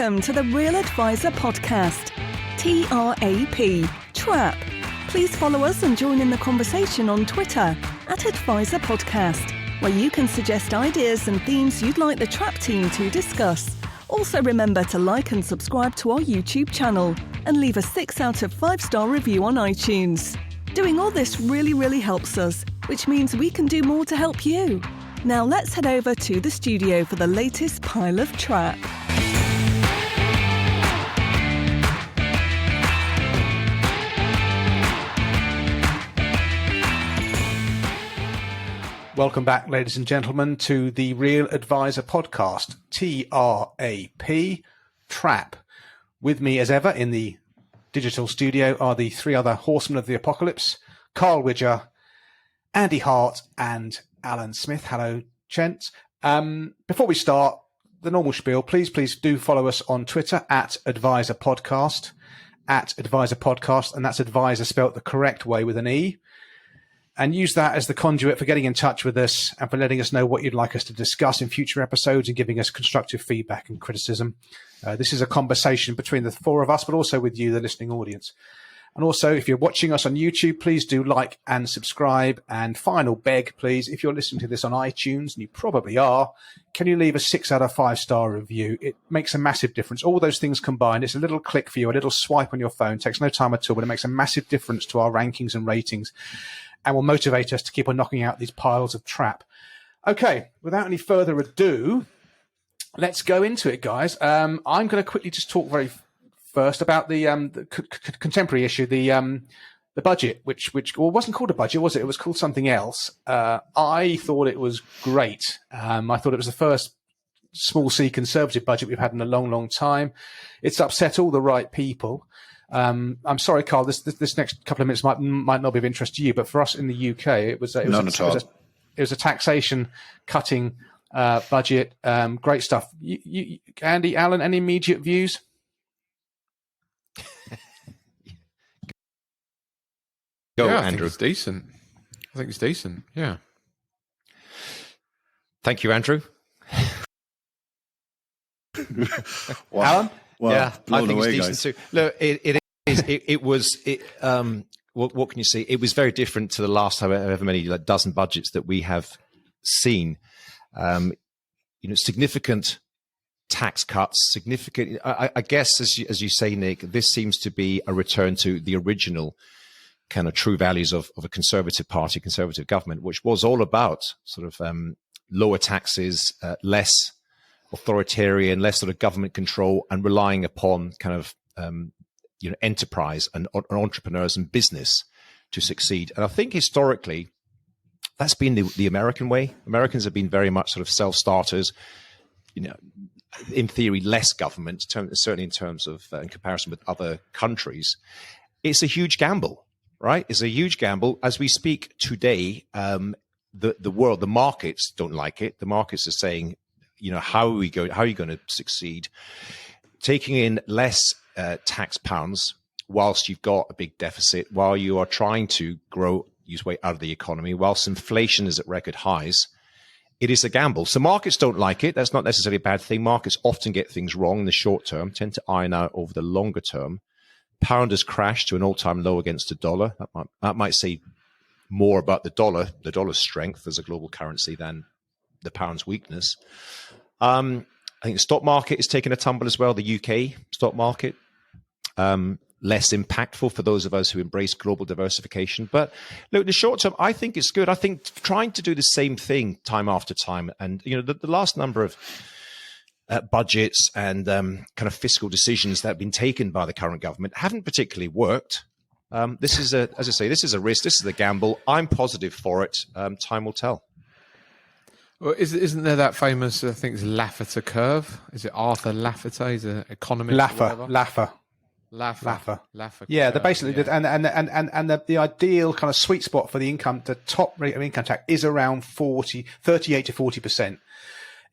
Welcome to the Real Advisor Podcast, TRAP, TRAP. Please follow us and join in the conversation on Twitter @Advisor Podcast, where you can suggest ideas and themes you'd like the TRAP team to discuss. Also remember to like and subscribe to our YouTube channel and leave a 6 out of 5-star review on iTunes. Doing all this really helps us, which means we can do more to help you. Now let's head over to the studio for the latest pile of TRAP. Welcome back, ladies and gentlemen, to the Real Advisor Podcast, TRAP, TRAP. With me as ever in the digital studio are the three other horsemen of the apocalypse, Carl Widger, Andy Hart and Alan Smith. Hello, gents. Before we start, the normal spiel, please do follow us on Twitter @Advisor Podcast, @Advisor Podcast, and that's advisor spelt the correct way with an E. And use that as the conduit for getting in touch with us and for letting us know what you'd like us to discuss in future episodes and giving us constructive feedback and criticism. This is a conversation between the four of us, but also with you, the listening audience. And also, if you're watching us on YouTube, please do like and subscribe. And final beg, please, if you're listening to this on iTunes, and you probably are, can you leave a 6 out of 5-star review? It makes a massive difference. All those things combined, it's a little click for you, a little swipe on your phone, takes no time at all, but it makes a massive difference to our rankings and ratings, and will motivate us to keep on knocking out these piles of TRAP. Okay, without any further ado, let's go into it, guys. I'm going to quickly just talk very first about the contemporary issue, the budget, which wasn't called a budget, was it? It was called something else. I thought it was great. I thought it was the first small C Conservative budget we've had in a long time. It's upset all the right people. I'm sorry, Carl. This next couple of minutes might not be of interest to you, but for us in the UK, it was a taxation cutting budget. Great stuff. You, Andy, Alan, any immediate views? Go, yeah, Andrew. I think it's decent. Yeah. Thank you, Andrew. Wow. Alan? Well, yeah, I think it's decent too. Look, what can you say? It was very different to the last however many dozen budgets that we have seen. Significant tax cuts, significant. I guess, as you say, Nick, this seems to be a return to the original kind of true values of a conservative party, conservative government, which was all about sort of lower taxes, less authoritarian, less sort of government control, and relying upon kind of enterprise and entrepreneurs and business to succeed. And I think historically that's been the American way. Americans have been very much sort of self-starters. In theory, less government, certainly in terms of in comparison with other countries. It's a huge gamble, right? It's a huge gamble. As we speak today, the world, the markets don't like it. The markets are saying, how are you going to succeed? Taking in less tax pounds whilst you've got a big deficit, while you are trying to grow, use way out of the economy, whilst inflation is at record highs, it is a gamble. So markets don't like it. That's not necessarily a bad thing. Markets often get things wrong in the short term, tend to iron out over the longer term. Pound has crashed to an all-time low against the dollar. That might say more about the dollar's strength as a global currency than the pound's weakness. I think the stock market is taking a tumble as well. The UK stock market, less impactful for those of us who embrace global diversification. But look, in the short term, I think it's good. I think trying to do the same thing time after time, and the last number of budgets and kind of fiscal decisions that have been taken by the current government haven't particularly worked. This is as I say, this is a risk. This is a gamble. I'm positive for it. Time will tell. Well, isn't there that famous, I think it's Laffer curve? Is it Arthur Laffer? He's an economist. Laffer. Yeah, they're basically, and the ideal kind of sweet spot for the top rate of income tax is around 38 to 40%.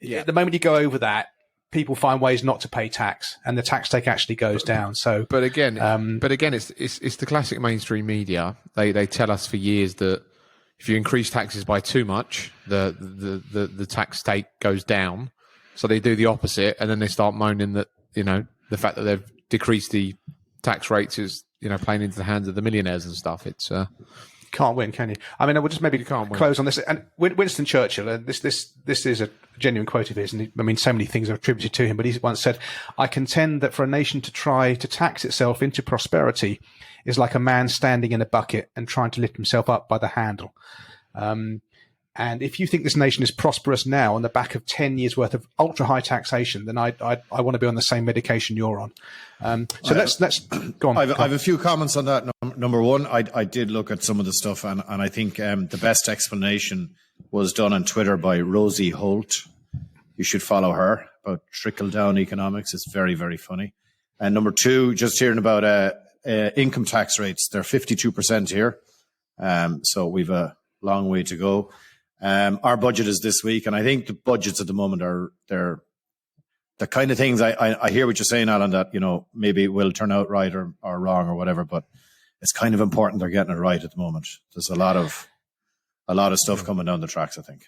Yeah. At the moment you go over that, people find ways not to pay tax, and the tax take actually goes down. So, but again, it's the classic mainstream media. They tell us for years that if you increase taxes by too much, the tax take goes down. So they do the opposite, and then they start moaning that the fact that they've decreased the tax rates is, playing into the hands of the millionaires and stuff. It's can't win, can you? I mean, I would just maybe close on this. And Winston Churchill, and this is a genuine quote of his, and so many things are attributed to him, but he once said, "I contend that for a nation to try to tax itself into prosperity is like a man standing in a bucket and trying to lift himself up by the handle." And if you think this nation is prosperous now on the back of 10 years worth of ultra high taxation, then I want to be on the same medication you're on. So let's go on. I have a few comments on that. Number one, I did look at some of the stuff, and I think the best explanation was done on Twitter by Rosie Holt. You should follow her, about trickle down economics. It's very, very funny. And number two, just hearing about income tax rates. They're 52% here. So we've a long way to go. Our budget is this week, and I think the budgets at the moment they're the kind of things I hear what you're saying, Alan, that, maybe it will turn out right or wrong or whatever, but it's kind of important they're getting it right at the moment. There's a lot of stuff coming down the tracks, I think.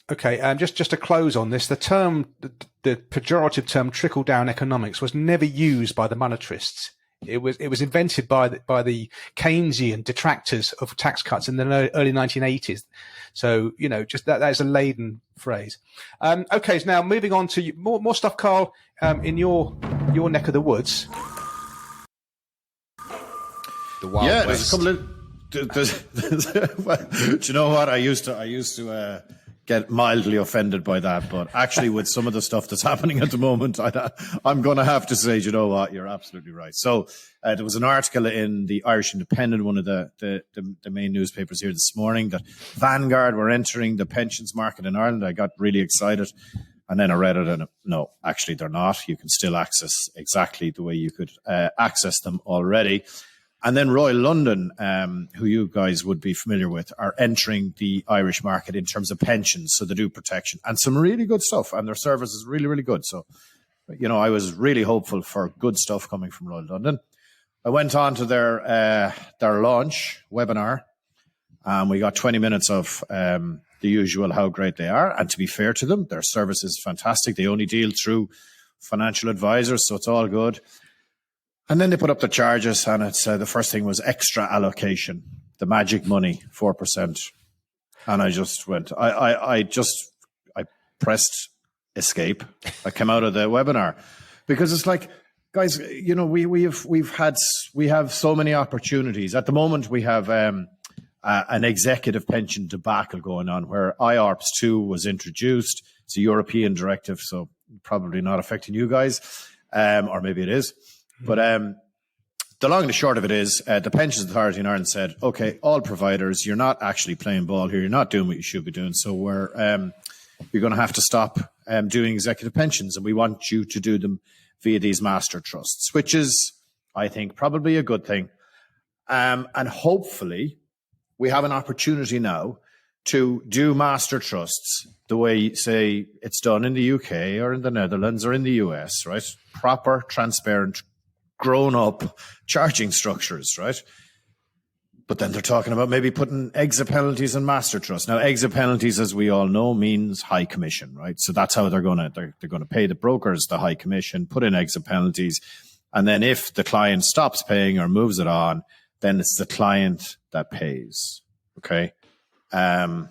Okay, just to close on this, the pejorative term trickle down economics was never used by the monetarists. It was invented by the Keynesian detractors of tax cuts in the early 1980s. So, just that is a laden phrase. Okay, so now moving on to more stuff, Carl, in your neck of the woods. The Wild West. There's a couple of. Do you know what? I used to get mildly offended by that, but actually with some of the stuff that's happening at the moment, I'm going to have to say, you know what, you're absolutely right. So there was an article in the Irish Independent, one of the main newspapers here this morning, that Vanguard were entering the pensions market in Ireland. I got really excited, and then I read it, and no, actually they're not. You can still access exactly the way you could access them already. And then Royal London, who you guys would be familiar with, are entering the Irish market in terms of pensions. So they do protection and some really good stuff, and their service is really, really good. So, I was really hopeful for good stuff coming from Royal London. I went on to their launch webinar, and we got 20 minutes of the usual how great they are. And to be fair to them, their service is fantastic. They only deal through financial advisors, so it's all good. And then they put up the charges, and it's the first thing was extra allocation, the magic money, 4%. And I just went, I pressed escape. I came out of the webinar because it's like, guys, we have so many opportunities. At the moment, we have an executive pension debacle going on where IORPS 2 was introduced. It's a European directive, so probably not affecting you guys, or maybe it is. But the long and the short of it is the Pensions Authority in Ireland said, okay, all providers, you're not actually playing ball here. You're not doing what you should be doing. So you're going to have to stop doing executive pensions, and we want you to do them via these master trusts, which is, I think, probably a good thing. And hopefully we have an opportunity now to do master trusts the way, say, it's done in the UK or in the Netherlands or in the US, right? Proper, transparent, grown-up charging structures, right? But then they're talking about maybe putting exit penalties in master trusts. Now, exit penalties, as we all know, means high commission, right? So that's how they're going to pay the brokers the high commission, put in exit penalties, and then if the client stops paying or moves it on, then it's the client that pays. Okay. I'm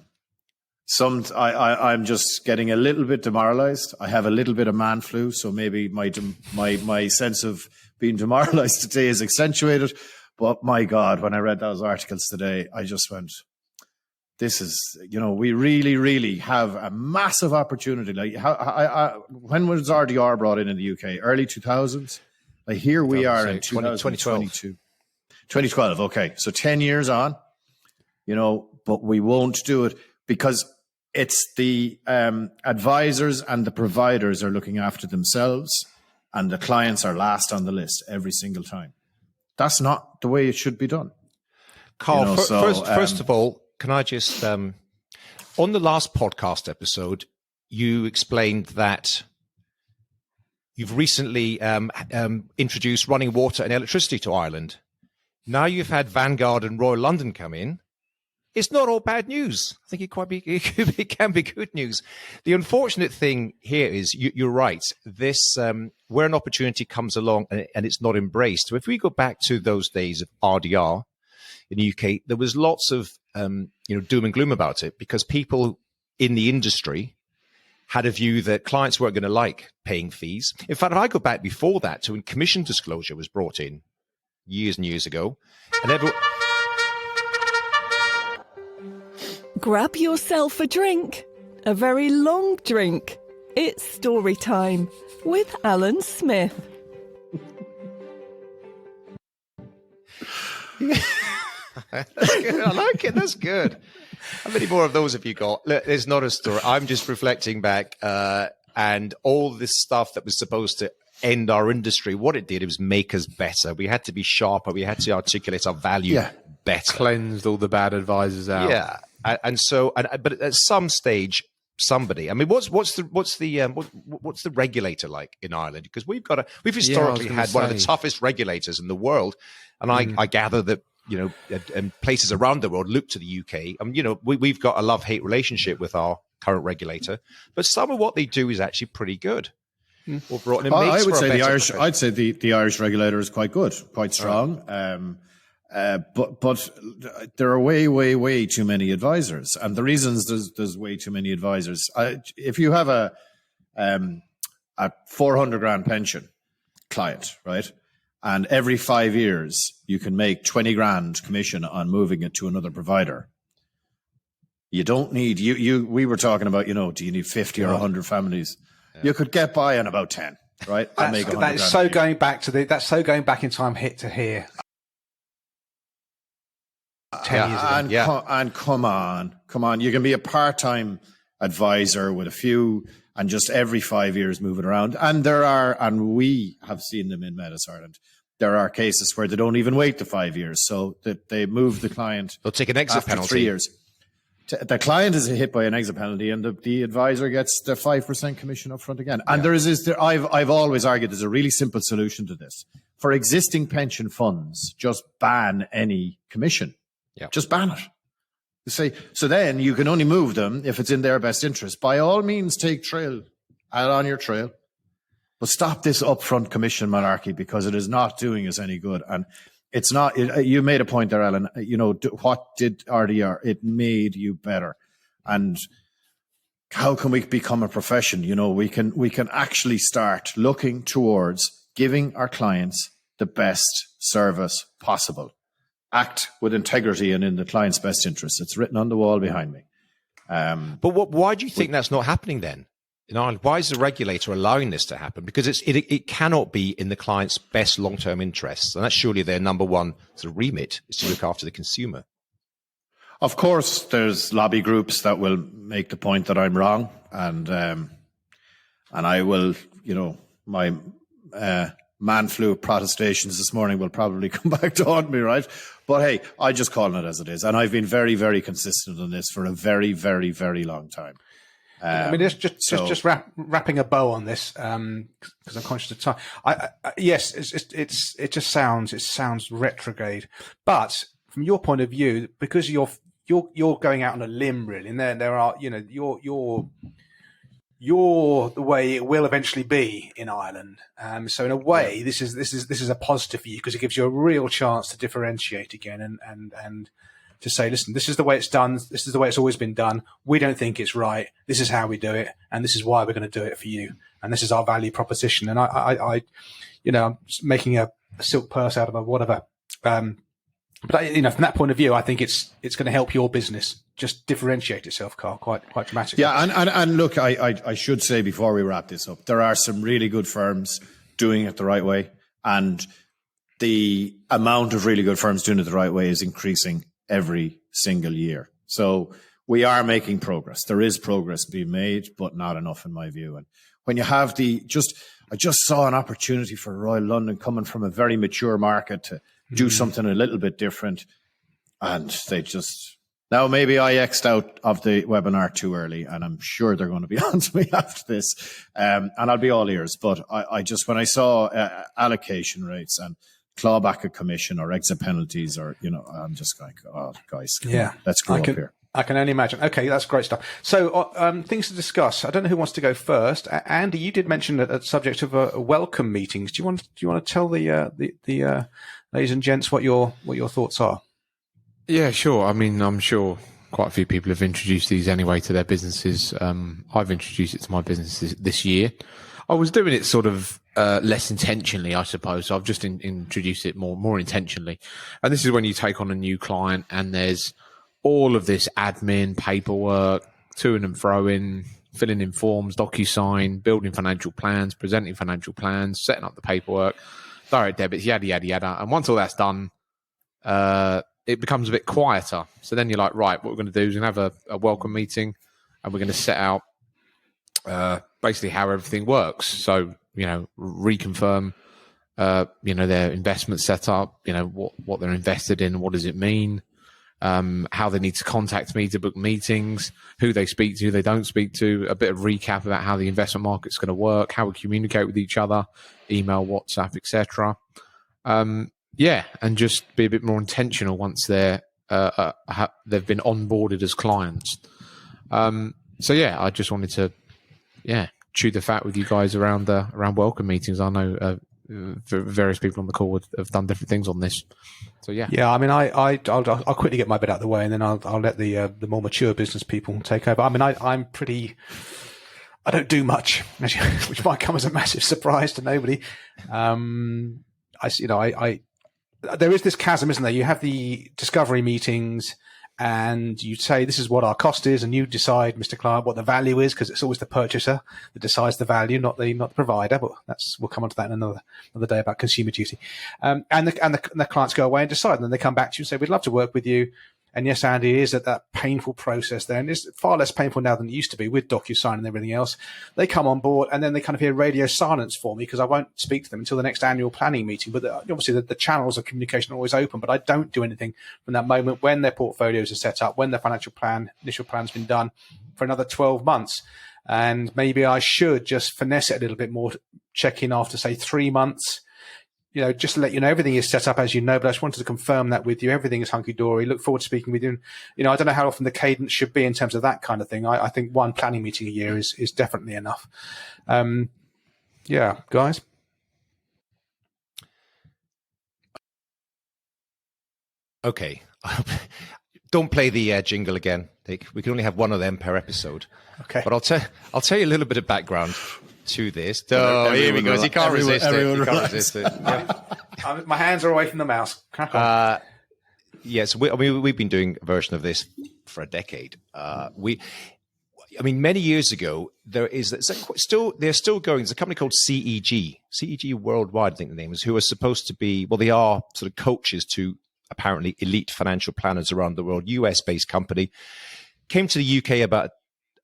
just getting a little bit demoralized. I have a little bit of man flu, so maybe my sense of being demoralized today is accentuated. But my God, when I read those articles today, I just went, this is, we really, really have a massive opportunity. Like, when was RDR brought in the UK? Early 2000s? Like, here we are in 2022. 2012, okay. So 10 years on, but we won't do it because it's the advisors and the providers are looking after themselves, and the clients are last on the list every single time. That's not the way it should be done. Carl, first of all, can I just, on the last podcast episode, you explained that you've recently introduced running water and electricity to Ireland. Now you've had Vanguard and Royal London come in. it's not all bad news. I think it can be good news. The unfortunate thing here is you're right. This where an opportunity comes along and it's not embraced. So if we go back to those days of RDR in the UK, there was lots of doom and gloom about it because people in the industry had a view that clients weren't going to like paying fees. In fact, if I go back before that to when commission disclosure was brought in years and years ago, and Grab yourself a drink, a very long drink. It's story time with Alan Smith. That's good. I like it. That's good. How many more of those have you got? Look, there's not a story. I'm just reflecting back and all this stuff that was supposed to end our industry. What it did, it was make us better. We had to be sharper. We had to articulate our value better. Cleansed all the bad advisors out. Yeah, but at some stage, somebody. I mean, what's the regulator like in Ireland? Because we've historically had one of the toughest regulators in the world, and I gather that. And places around the world look to the UK. We've got a love-hate relationship with our current regulator, but some of what they do is actually pretty good. I would say the Irish regulator is quite good, quite strong. But there are way too many advisors, and the reasons there's way too many advisors. If you have a 400 grand pension client, right? And every 5 years, you can make 20 grand commission on moving it to another provider. You don't need, we were talking about, do you need 50 or 100 families? Yeah. You could get by on about 10, right? That's so going back in time hit to here. 10 years ago. And come on. You can be a part-time advisor with a few and just every 5 years move it around. And we have seen them in Medis Ireland. There are cases where they don't even wait the 5 years, so that they move the client. They'll take an exit after penalty. 3 years. The client is hit by an exit penalty, and the advisor gets the 5% commission up front again. And I've always argued there's a really simple solution to this. For existing pension funds, just ban any commission. Yeah. Just ban it. You say, so then you can only move them if it's in their best interest. By all means, take trail, add on your trail. But stop this upfront commission malarkey because it is not doing us any good. And it's not, you made a point there, Alan. What did RDR? It made you better. And how can we become a profession? We can actually start looking towards giving our clients the best service possible. Act with integrity and in the client's best interest. It's written on the wall behind me. But why do you think that's not happening then? In Ireland, why is the regulator allowing this to happen? Because it cannot be in the client's best long-term interests. And that's surely their number one sort of remit, is to look after the consumer. Of course, there's lobby groups that will make the point that I'm wrong. And I will, my man flu protestations this morning will probably come back to haunt me, right? But hey, I just call it as it is. And I've been very, very consistent on this for a very, very, very long time. Just wrapping a bow on this, because I'm conscious of time. Yes, it just sounds retrograde, but from your point of view, because you're going out on a limb, really, and there are, you're the way it will eventually be in Ireland. So in a way, this is a positive for you because it gives you a real chance to differentiate again and to say, listen, this is the way it's done. This is the way it's always been done. We don't think it's right. This is how we do it. And this is why we're going to do it for you. And this is our value proposition. And I'm making a silk purse out of a whatever. But from that point of view, I think it's going to help your business just differentiate itself, Carl, quite dramatically. Yeah. And look, I should say before we wrap this up, there are some really good firms doing it the right way. And the amount of really good firms doing it the right way is increasing every single year. So we are making progress. There is progress being made, but not enough in my view. And when you have I just saw an opportunity for Royal London coming from a very mature market to do something a little bit different. And now maybe I X'd out of the webinar too early, and I'm sure they're going to be on to me after this. And I'll be all ears. But I just, when I saw allocation rates and claw back a commission or exit penalties, or I'm just like, oh, guys, come on, let's grow up here. I can only imagine. Okay, that's great stuff. So, things to discuss. I don't know who wants to go first. Andy, you did mention a subject of welcome meetings. Do you want to tell the ladies and gents what your thoughts are? Yeah, sure. I mean, I'm sure quite a few people have introduced these anyway to their businesses. I've introduced it to my business this year. I was doing it sort of less intentionally, I suppose. So I've just introduced it more intentionally. And this is when you take on a new client and there's all of this admin, paperwork, to and fro-in, filling in forms, DocuSign, building financial plans, presenting financial plans, setting up the paperwork, direct debits, yada, yada, yada. And once all that's done, it becomes a bit quieter. So then you're like, right, what we're going to do is we're going to have a welcome meeting and we're going to set out basically how everything works. So, reconfirm, their investment setup, what they're invested in, what does it mean? How they need to contact me to book meetings, who they speak to, who they don't speak to, a bit of recap about how the investment market's going to work, how we communicate with each other, email, WhatsApp, etc. And just be a bit more intentional once they've been onboarded as clients. I just wanted to, chew the fat with you guys around welcome meetings. I know various people on the call have done different things on this. So yeah. I mean, I'll quickly get my bit out of the way, and then I'll let the more mature business people take over. I mean, I don't do much, which might come as a massive surprise to nobody. There is this chasm, isn't there? You have the discovery meetings, and you say, this is what our cost is, and you decide, Mr. Clark, what the value is, because it's always the purchaser that decides the value, not the provider. But we'll come on to that in another day about consumer duty. And the clients go away and decide, and then they come back to you and say, we'd love to work with you. And yes, Andy, it is that painful process there. And it's far less painful now than it used to be with DocuSign and everything else. They come on board and then they kind of hear radio silence for me because I won't speak to them until the next annual planning meeting. But obviously the channels of communication are always open, but I don't do anything from that moment when their portfolios are set up, when their initial plan's been done for another 12 months. And maybe I should just finesse it a little bit more, check in after, say, 3 months. Just to let you know, everything is set up as you know, but I just wanted to confirm that with you. Everything is hunky-dory. Look forward to speaking with you. And, I don't know how often the cadence should be in terms of that kind of thing. I think one planning meeting a year is definitely enough. Guys. Okay. Don't play the jingle again, Dick. We can only have one of them per episode. Okay. But I'll tell you a little bit of background to this. Oh, here he goes. He can't resist it. He can't resist it. Yeah. My hands are away from the mouse. Crack on. Yes, we've been doing a version of this for a decade. Many years ago, they're still going. There's a company called CEG Worldwide, I think the name is, who are supposed to be, they are sort of coaches to apparently elite financial planners around the world, US-based company, came to the UK about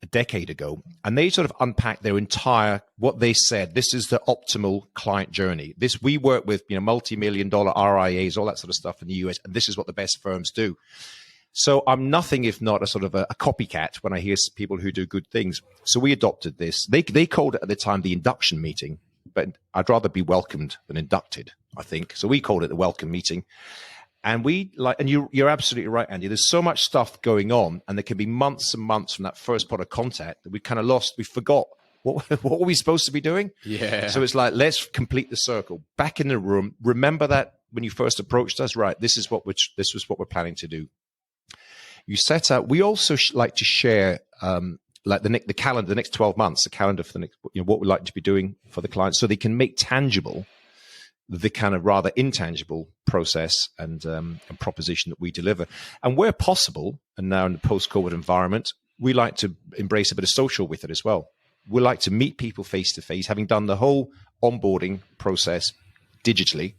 a decade ago, and they sort of unpacked their entire, what they said, this is the optimal client journey. We work with, multi-million-dollar RIAs, all that sort of stuff in the US, and this is what the best firms do. So I'm nothing if not a sort of a copycat when I hear people who do good things. So we adopted this. They called it at the time the induction meeting, but I'd rather be welcomed than inducted, I think. So we called it the welcome meeting. And you're absolutely right, Andy. There's so much stuff going on, and there can be months and months from that first point of contact that we kind of lost. We forgot what were we supposed to be doing. Yeah. So it's like, let's complete the circle. Back in the room. Remember that when you first approached us, right? This was what we're planning to do. You set out. We also like to share the calendar, the next 12 months, the calendar for the next, what we'd like to be doing for the clients, so they can make tangible the kind of rather intangible process and proposition that we deliver. And where possible, and now in the post-COVID environment, we like to embrace a bit of social with it as well. We like to meet people face-to-face, having done the whole onboarding process digitally.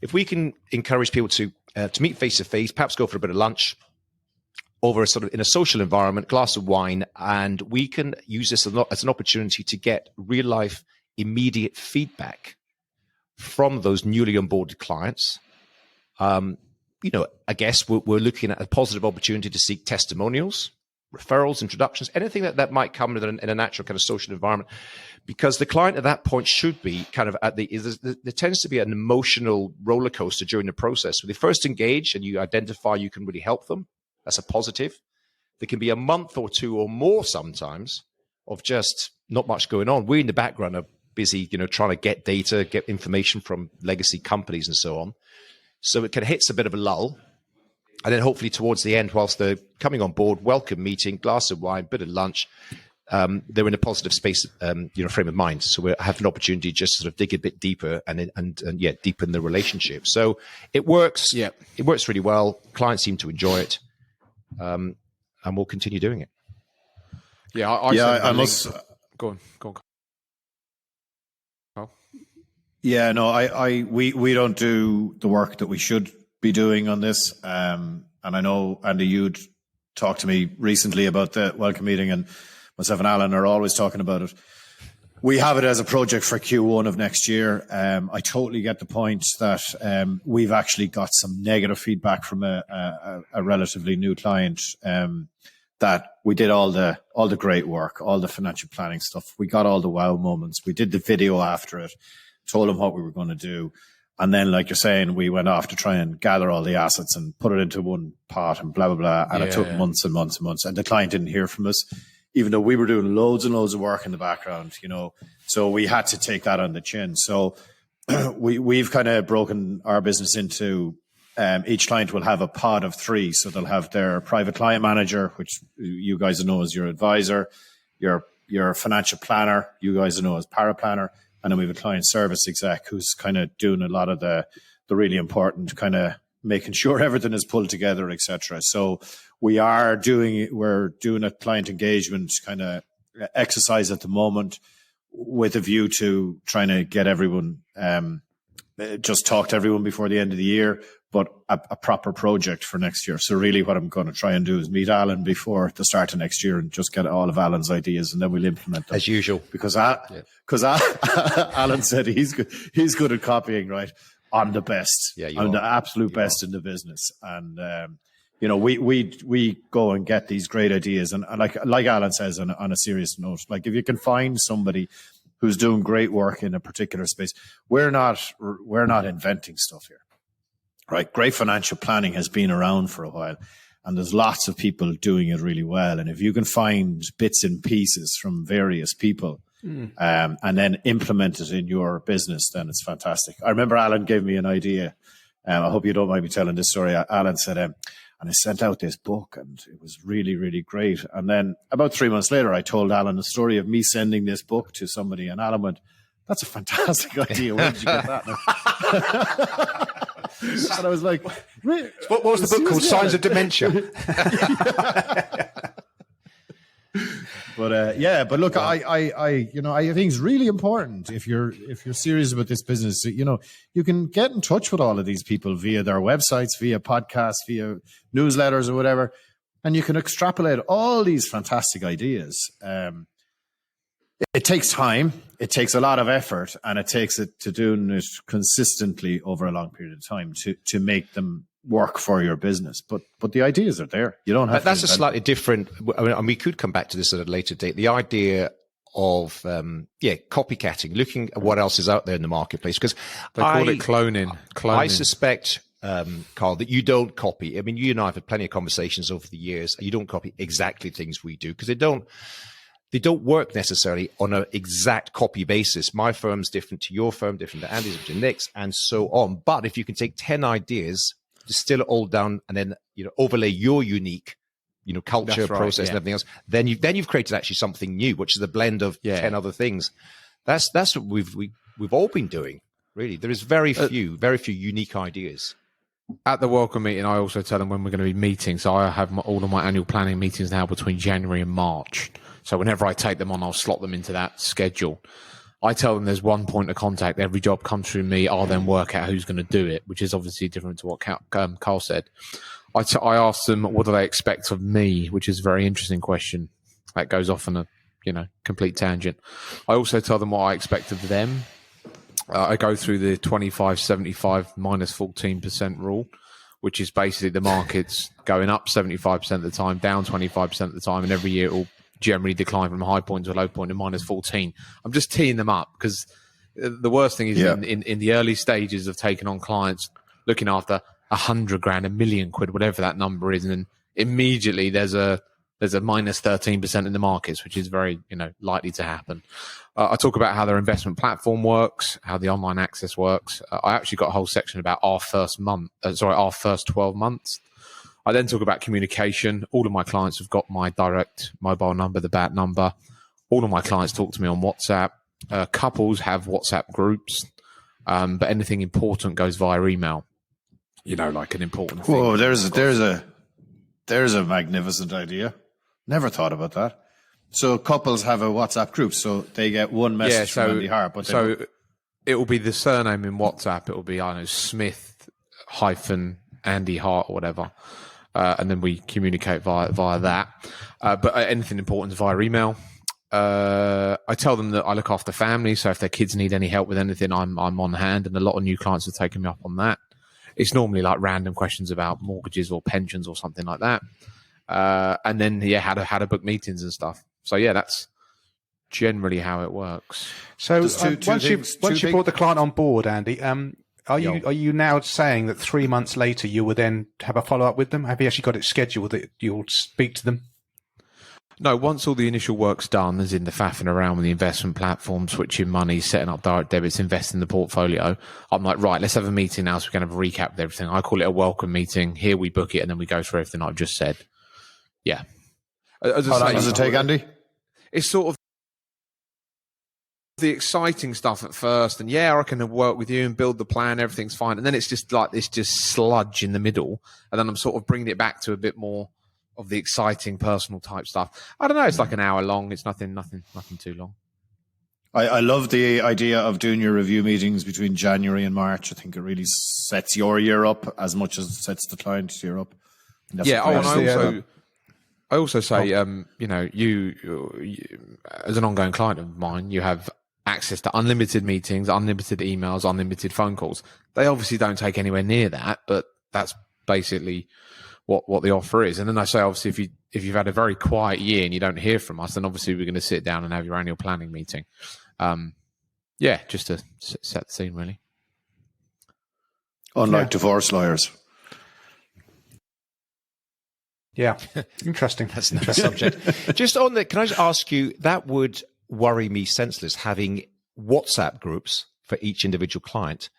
If we can encourage people to meet face-to-face, perhaps go for a bit of lunch over a sort of in a social environment, glass of wine, and we can use this as an opportunity to get real-life, immediate feedback from those newly onboarded clients. I guess we're looking at a positive opportunity to seek testimonials referrals, introductions, anything that might come in a natural kind of social environment, because the client at that point should be kind of there tends to be an emotional roller coaster during the process. When they first engage and you identify you can really help them, that's a positive. There can be a month or two or more sometimes of just not much going on. We in the background are busy, trying to get data, get information from legacy companies and so on. So it kind of hits a bit of a lull. And then hopefully towards the end, whilst they're coming on board, welcome meeting, glass of wine, bit of lunch, they're in a positive space, frame of mind. So we have an opportunity just to sort of dig a bit deeper and deepen the relationship. So it works. Yeah. It works really well. Clients seem to enjoy it. And we'll continue doing it. Yeah. I must go on. Oh. Yeah, no, we don't do the work that we should be doing on this. And I know, Andy, you'd talked to me recently about the welcome meeting, and myself and Alan are always talking about it. We have it as a project for Q1 of next year. I totally get the point that we've actually got some negative feedback from a relatively new client that we did all the great work, all the financial planning stuff. We got all the wow moments. We did the video after it, told them what we were going to do. And then, like you're saying, we went off to try and gather all the assets and put it into one pot and blah, blah, blah. And it took months and months and months. And the client didn't hear from us, even though we were doing loads and loads of work in the background, So we had to take that on the chin. So we've kind of broken our business into each client will have a pod of 3. So they'll have their private client manager, which you guys know as your advisor, your financial planner, you guys know as paraplanner. And then we have a client service exec who's kind of doing a lot of the really important kind of making sure everything is pulled together, etc. So we're doing a client engagement kind of exercise at the moment with a view to trying to get everyone, just talk to everyone before the end of the year, but a proper project for next year. So really what I'm going to try and do is meet Alan before the start of next year and just get all of Alan's ideas, and then we'll implement them. As usual. Because Alan said he's good at copying, right? I'm the best. Yeah, I'm the absolute best in the business. And, we go and get these great ideas. And like Alan says, on a serious note, like if you can find somebody who's doing great work in a particular space, we're not inventing stuff here. Right, great financial planning has been around for a while, and there's lots of people doing it really well. And if you can find bits and pieces from various people, and then implement it in your business, then it's fantastic. I remember Alan gave me an idea. I hope you don't mind me telling this story. Alan said, and I sent out this book, and it was really, really great. And then about 3 months later, I told Alan the story of me sending this book to somebody, and Alan went, "That's a fantastic idea. Where did you get that?" And I was like, really? What was the book called? Signs of Dementia. But look, I think it's really important if you're serious about this business, you can get in touch with all of these people via their websites, via podcasts, via newsletters or whatever, and you can extrapolate all these fantastic ideas. It takes time, it takes a lot of effort, and it takes it to doing it consistently over a long period of time to make them work for your business. But the ideas are there. You don't have. That's a slightly different. I mean, we could come back to this at a later date. The idea of copycatting, looking at what else is out there in the marketplace, because they call it cloning. I suspect, Carl, that you don't copy. I mean, you and I have had plenty of conversations over the years. You don't copy exactly things we do because they don't work necessarily on an exact copy basis. My firm's different to your firm, different to Andy's, different to Nick's, and so on. But if you can take 10 ideas, distill it all down, and then overlay your unique culture, process, and everything else, then you've created actually something new, which is a blend of 10 other things. That's what we've all been doing. Really, there is very few unique ideas. At the welcome meeting, I also tell them when we're going to be meeting. So I have all of my annual planning meetings now between January and March. So whenever I take them on, I'll slot them into that schedule. I tell them there's one point of contact. Every job comes through me. I'll then work out who's going to do it, which is obviously different to what Carl said. I asked them, what do they expect of me, which is a very interesting question. That goes off on a complete tangent. I also tell them what I expect of them. I go through the 25-75 minus 14% rule, which is basically the market's going up 75% of the time, down 25% of the time, and every year it will generally decline from a high point to a low point of -14. I'm just teeing them up because the worst thing is in the early stages of taking on clients, looking after 100 grand, £1 million, whatever that number is, and then immediately there's a -13% in the markets, which is very likely to happen. I talk about how their investment platform works, how the online access works. I actually got a whole section about our first 12 months. I then talk about communication. All of my clients have got my direct mobile number, the BAT number. All of my clients talk to me on WhatsApp. Couples have WhatsApp groups, but anything important goes via email. Like an important thing. Whoa, there's a magnificent idea. Never thought about that. So couples have a WhatsApp group, so they get one message from Andy Hart. But it will be the surname in WhatsApp. It will be, Smith -Andy Hart or whatever. And then we communicate via that. But anything important is via email. I tell them that I look after families, so if their kids need any help with anything, I'm on hand, and a lot of new clients have taken me up on that. It's normally like random questions about mortgages or pensions or something like that. And then, how to book meetings and stuff. So, that's generally how it works. So once you brought the client on board, Andy, are you now saying that 3 months later you will then have a follow-up with them? Have you actually got it scheduled that you'll speak to them? No, once all the initial work's done, as in the faffing around with the investment platform, switching money, setting up direct debits, investing in the portfolio, I'm like, right, let's have a meeting now so we can have a recap of everything. I call it a welcome meeting. Here we book it, and then we go through everything I've just said. Yeah. How long does it take, Andy? It's sort of the exciting stuff at first, and I can work with you and build the plan, everything's fine. And then it's just like this sludge in the middle, and then I'm sort of bringing it back to a bit more of the exciting personal type stuff. I don't know, it's like an hour long. It's nothing too long. I love the idea of doing your review meetings between January and March. I think it really sets your year up as much as it sets the client's year up. I also say, you as an ongoing client of mine, you have access to unlimited meetings, unlimited emails, unlimited phone calls. They obviously don't take anywhere near that, but that's basically what the offer is. And then I say, obviously, if you've had a very quiet year and you don't hear from us, then obviously we're going to sit down and have your annual planning meeting. Just to set the scene, really. Unlike divorce lawyers. Yeah, interesting. That's another subject. Just on that, can I just ask you, that would worry me senseless, having WhatsApp groups for each individual client.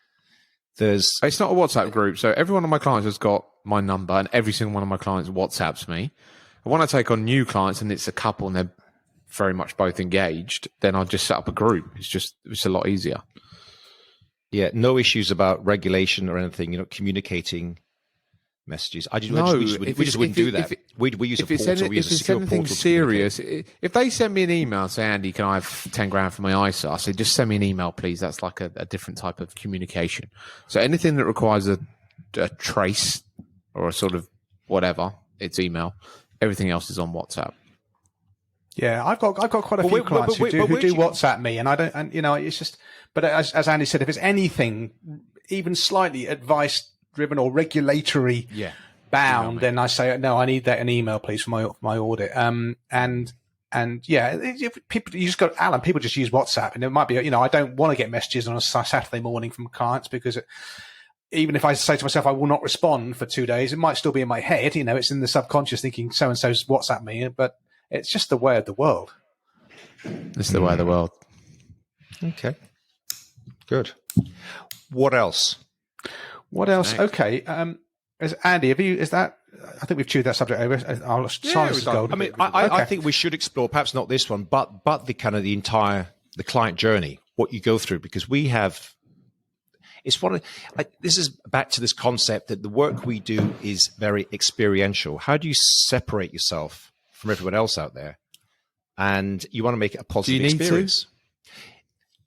It's not a WhatsApp group, so every one of my clients has got my number, and every single one of my clients WhatsApps me. And when I take on new clients and it's a couple and they're very much both engaged, then I'll just set up a group. It's a lot easier. Yeah, no issues about regulation or anything, communicating messages. We just wouldn't do that. We use a portal. We use a secure portal. If it's anything serious, if they send me an email and say, Andy, can I have 10 grand for my ISA? I say, just send me an email, please. That's like a different type of communication. So anything that requires a trace or a sort of whatever, it's email. Everything else is on WhatsApp. Yeah, I've got quite a few clients who do WhatsApp me, and I don't, and it's just. But as Andy said, if it's anything even slightly advice driven or regulatory bound, then I say, no, I need that an email, please, for my audit. People, you just got Alan. People just use WhatsApp, and it might be, I don't want to get messages on a Saturday morning from clients because even if I say to myself I will not respond for 2 days, it might still be in my head. It's in the subconscious thinking so and so's WhatsApp me, but it's just the way of the world. It's the way of the world. Okay, good. What else? Okay. Andy, I think we've chewed that subject over. Our silence is gold. I mean, I think we should explore, perhaps not this one, but the kind of the client journey, what you go through, because we have, this is back to this concept that the work we do is very experiential. How do you separate yourself from everyone else out there? And you want to make it a positive experience.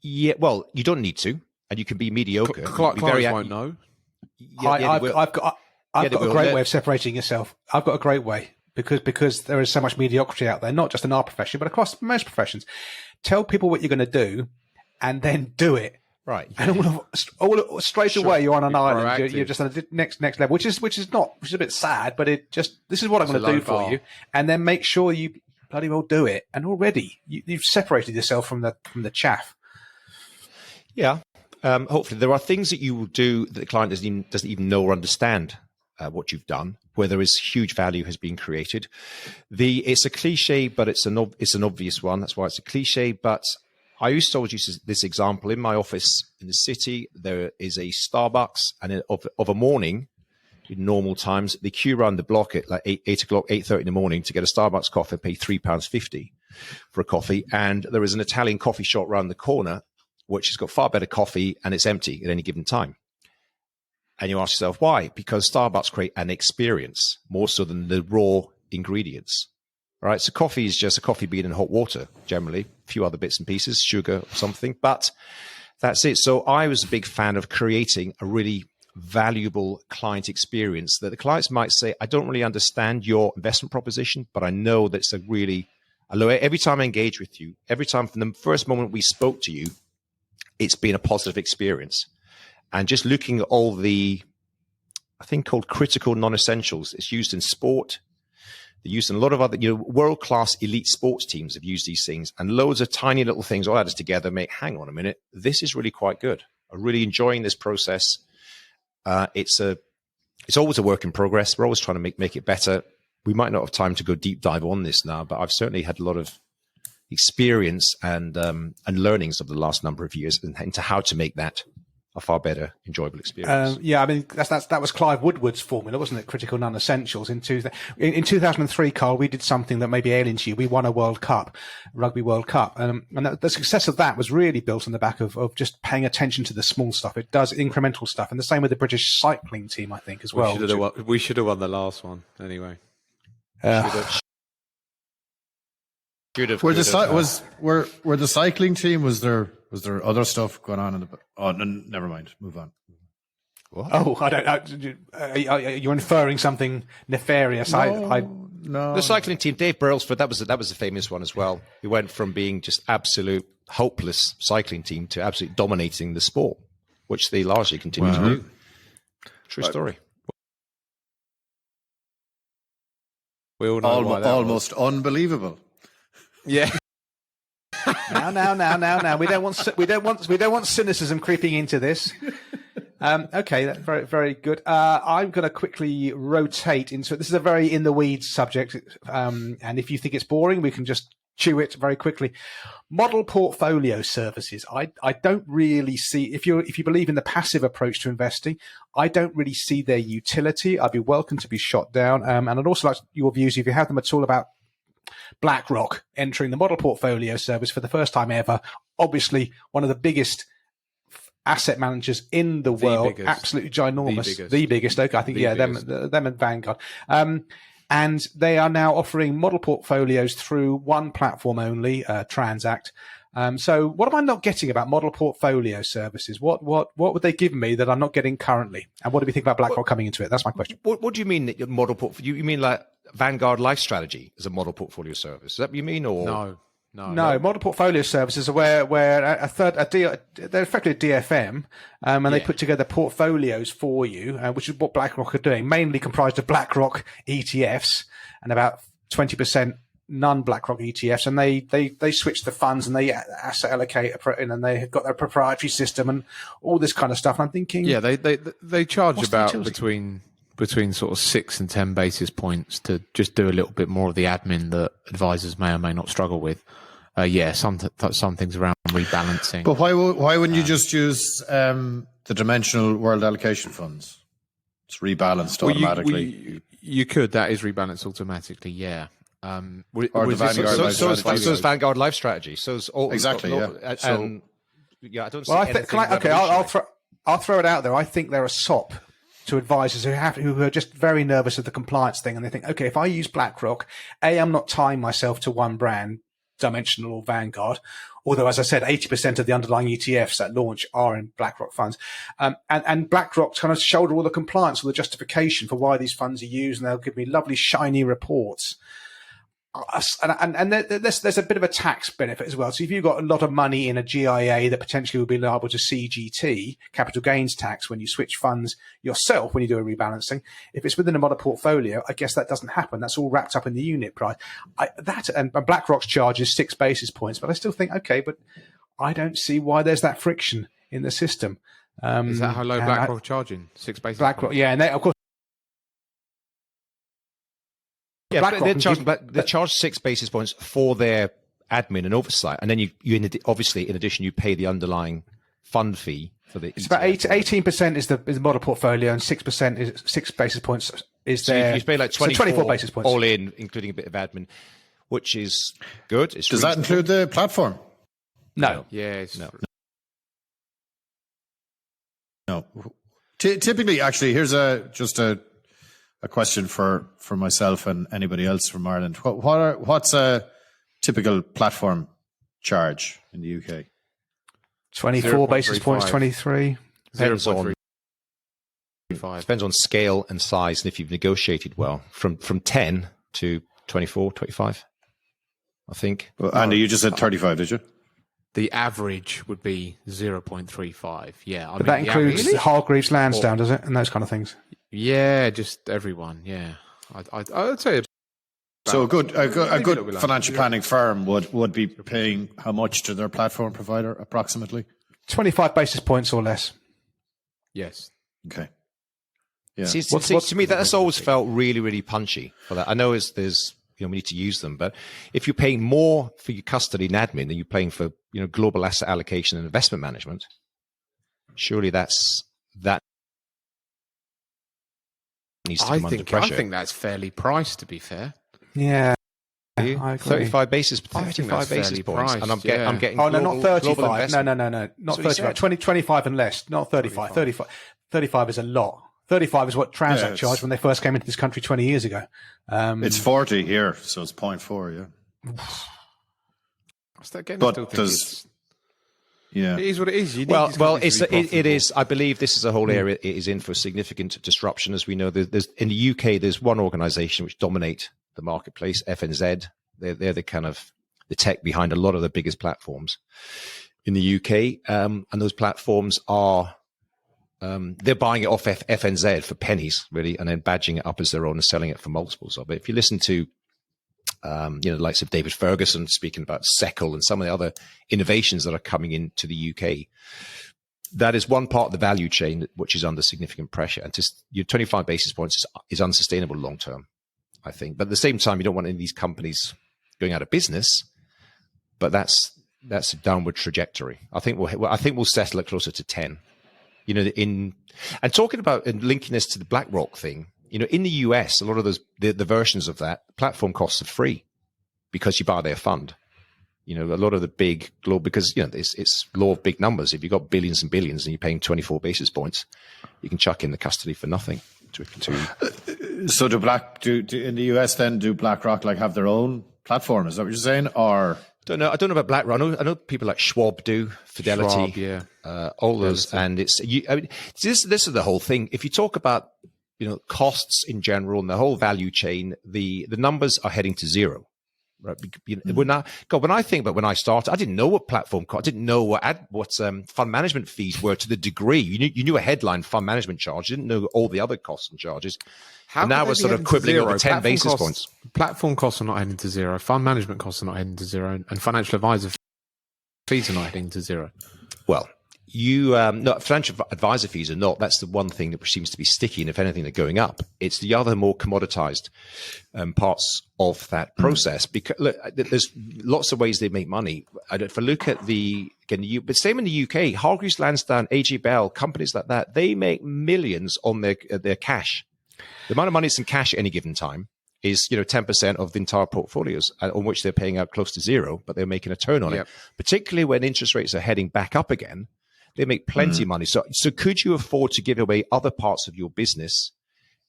Yeah, well, you don't need to, and you can be mediocre. Clients won't know. I've got a great way of separating yourself. I've got a great way because there is so much mediocrity out there, not just in our profession, but across most professions. Tell people what you're going to do and then do it. Right. And straight away you're on an island. You're proactive. just on the next level, which is a bit sad, but this is what I'm going to do for you, and then make sure you bloody well do it. And already you've separated yourself from the chaff. Yeah. Hopefully there are things that you will do that the client doesn't even know or understand what you've done, where there is huge value has been created. It's a cliche, but it's an obvious one. That's why it's a cliche. But I used to always use this example. In my office in the city, there is a Starbucks, and of a morning, in normal times, the queue around the block at like 8 o'clock, 8:30 in the morning to get a Starbucks coffee, pay £3.50 for a coffee. And there is an Italian coffee shop around the corner, which has got far better coffee, and it's empty at any given time. And you ask yourself, why? Because Starbucks create an experience more so than the raw ingredients. All right, so coffee is just a coffee bean and hot water, generally, a few other bits and pieces, sugar or something, but that's it. So I was a big fan of creating a really valuable client experience that the clients might say, I don't really understand your investment proposition, but I know that it's every time I engage with you, every time from the first moment we spoke to you, it's been a positive experience. And just looking at all the, I think called critical non-essentials, it's used in sport. They're used in a lot of other, world-class elite sports teams have used these things, and loads of tiny little things all added together make, hang on a minute, this is really quite good. I'm really enjoying this process. It's always a work in progress. We're always trying to make it better. We might not have time to go deep dive on this now, but I've certainly had a lot of experience and learnings of the last number of years into how to make that a far better, enjoyable experience. Yeah, I mean, that was Clive Woodward's formula, wasn't it? Critical non-essentials. In 2003, Carl, we did something that may be alien to you. We won a World Cup, Rugby World Cup. And the success of that was really built on the back of just paying attention to the small stuff. It does incremental stuff. And the same with the British cycling team, I think, as well. We should have won the last one, anyway. Were the cycling team, was there other stuff going on in the? Oh, no, never mind. Move on. What? Oh, I don't. You're inferring something nefarious. No. The cycling team, Dave Brailsford, that was a famous one as well. He went from being just absolute hopeless cycling team to absolutely dominating the sport, which they largely continue to do. True story. We all know almost unbelievable. Yeah. Now. We don't want cynicism creeping into this. Okay, that's very, very good. I'm going to quickly rotate into it. This is a very in the weeds subject, and if you think it's boring, we can just chew it very quickly. Model portfolio services. I don't really see, if you believe in the passive approach to investing, I don't really see their utility. I'd be welcome to be shot down, and I'd also like your views, if you have them at all, about Blackrock entering the model portfolio service for the first time ever. Obviously, one of the biggest asset managers in the world, absolutely ginormous, the biggest. Okay, I think them and Vanguard. And they are now offering model portfolios through one platform only, Transact. So what am I not getting about model portfolio services? What would they give me that I'm not getting currently? And what do we think about Blackrock coming into it? That's my question. What do you mean that your model portfolio? You mean like Vanguard Life Strategy as a model portfolio service? Is that what you mean? Or No, model portfolio services are where they're effectively a DFM, and they put together portfolios for you, which is what BlackRock are doing, mainly comprised of BlackRock ETFs and about 20% non-BlackRock ETFs, and they switch the funds and they asset allocate, and they have got their proprietary system and all this kind of stuff. And I'm thinking, they charge about between sort of 6 and 10 basis points to just do a little bit more of the admin that advisors may or may not struggle with. Some things around rebalancing. But why wouldn't you just use the dimensional world allocation funds? It's rebalanced automatically. You could. That is rebalanced automatically. Yeah. Or so is Vanguard Life Strategy. Exactly. I don't see I'll throw it out there. I think they're a sop to advisors who are just very nervous of the compliance thing, and they think, okay, if I use BlackRock, I'm not tying myself to one brand, Dimensional or Vanguard, although, as I said, 80% of the underlying ETFs at launch are in BlackRock funds. And BlackRock kind of shoulder all the compliance or the justification for why these funds are used, and they'll give me lovely, shiny reports. there's a bit of a tax benefit as well. So if you've got a lot of money in a GIA that potentially would be liable to CGT, capital gains tax, when you switch funds yourself, when you do a rebalancing, if it's within a model portfolio, I guess that doesn't happen. That's all wrapped up in the unit price. And BlackRock's charge is 6 basis points, but I still think, okay, but I don't see why there's that friction in the system. Is that how low BlackRock charging? 6 basis BlackRock, points? yeah, and they, of course. Yeah, they charge 6 basis points for their admin and oversight, and then you obviously in addition you pay the underlying fund fee for the. It's about 18% is the model portfolio, and 6% is 6 basis points is there. You pay like 24 basis points all in, including a bit of admin, which is good. It's Does that include the platform? No. Yes. No. Typically, actually, here's just a question for myself and anybody else from Ireland. What's a typical platform charge in the UK? 24 basis points, 23. Depends on scale and size, and if you've negotiated well, from 10 to 24, 25, I think. Well, Andy, you just said 35, did you? The average would be 0.35. Yeah. But that includes Hargreaves Lansdowne, does it? And those kind of things. Yeah, just everyone. Yeah. I'd say. So a good financial planning firm would be paying how much to their platform provider approximately? 25 basis points or less. Yes. Okay. Yeah. See, to me, that's always felt really, really punchy for that. I know there's we need to use them, but if you're paying more for your custody and admin than you're paying for global asset allocation and investment management, surely that needs to come under pressure. I think that's fairly priced, to be fair. Yeah. I agree. 35 basis points, priced, and I'm getting. Oh, no, not 35. No, not 35. 25 and less, not 35. 35 is a lot. 35 is what Transact charged when they first came into this country 20 years ago. It's 40 here, so it's 0.4, yeah. Yeah, it is what it is. It is. I believe this is a whole area. It is in for significant disruption, as we know. There's in the UK. There's one organisation which dominate the marketplace, FNZ. They're the kind of the tech behind a lot of the biggest platforms in the UK, and those platforms are they're buying it off FNZ for pennies, really, and then badging it up as their own and selling it for multiples of it. If you listen to the likes of David Ferguson speaking about Seckle and some of the other innovations that are coming into the UK, that is one part of the value chain which is under significant pressure. And your 25 basis points is unsustainable long term, I think. But at the same time, you don't want any of these companies going out of business. But that's a downward trajectory. I think we'll settle it closer to 10. And talking about and linking this to the BlackRock thing. In the US, a lot of those the versions of that platform costs are free because you buy their fund. A lot of the big global, because it's law of big numbers. If you've got billions and billions and you're paying 24 basis points, you can chuck in the custody for nothing. So in the US then do BlackRock have their own platform? Is that what you're saying? Or I don't know about BlackRock. I know people like Schwab do, Fidelity, all those, and this is the whole thing. If you talk about costs in general and the whole value chain, the numbers are heading to zero. Right? When I think about when I started, I didn't know what platform cost. I didn't know what fund management fees were to the degree. You knew a headline fund management charge. You didn't know all the other costs and charges. And now we're sort of quibbling over 10 basis points. Platform costs are not heading to zero. Fund management costs are not heading to zero, and financial advisor fees are not heading to zero. Well, financial advisor fees are not. That's the one thing that seems to be sticky, and if anything, they're going up. It's the other more commoditized parts of that process. Because look, there's lots of ways they make money. If I look at but same in the UK, Hargreaves Lansdowne, AJ Bell, companies like that, they make millions on their cash. The amount of money that's in cash at any given time is 10% of the entire portfolios, on which they're paying out close to zero, but they're making a turn on it. Particularly when interest rates are heading back up again. They make plenty of money. So could you afford to give away other parts of your business